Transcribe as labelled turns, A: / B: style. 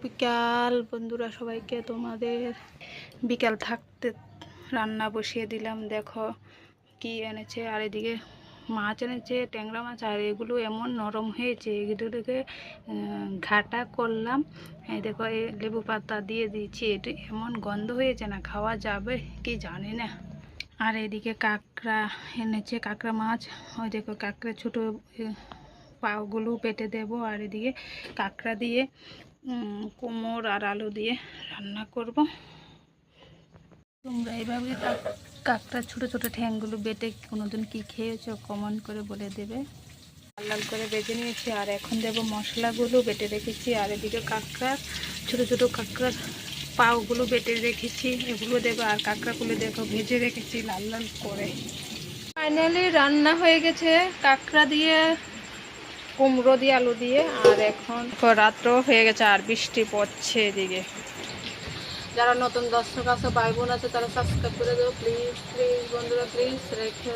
A: বিকাল বন্ধুরা, সবাইকে তোমাদের বিকাল থাকতে রান্না বসিয়ে দিলাম। দেখো কি এনেছে, আর এদিকে মাছ এনেছে, ট্যাংরা মাছ। আর এগুলো এমন নরম হয়েছে, এগুলোকে ঘাটা করলাম। এই দেখো, এই লেবু পাতা দিয়ে দিয়েছি। এটা এমন গন্ধ হয়েছে না, খাওয়া যাবে কি জানি না। আর এদিকে কাঁকড়া এনেছে, কাঁকড়া মাছ। ওই দেখো কাঁকড়া ছোটো পাগুলো পেটে দেব। আর এদিকে কাঁকড়া দিয়ে কুমড়ো আর আলু দিয়ে রান্না করব। তোমরা এইভাবে কাঁকড়া ছোটো ছোটো ঠ্যাংগুলো বেটে কোনোদিন কি খেয়েছো কমেন্ট করে বলে দেবে। লাল লাল করে বেজে নিয়েছি, আর এখন দেব মশলাগুলো বেটে রেখেছি। আর এদিকে কাঁকড়ার ছোটো ছোটো কাঁকড়ার পাগুলো বেটে রেখেছি, এগুলো দেবো। আর কাঁকড়াগুলো দেখো ভেজে রেখেছি লাল লাল করে। ফাইনালি রান্না হয়ে গেছে কাঁকড়া দিয়ে, কুমড়ো দিয়ে, আলু দিয়ে। আর এখন রাত্র হয়ে গেছে আর বৃষ্টি পড়ছে এদিকে। যারা নতুন দর্শক আছে, ভাই বোন আছে, তারা সাবস্ক্রাইব করে দেবো প্লিজ প্লিজ বন্ধুরা, প্লিজ রেখে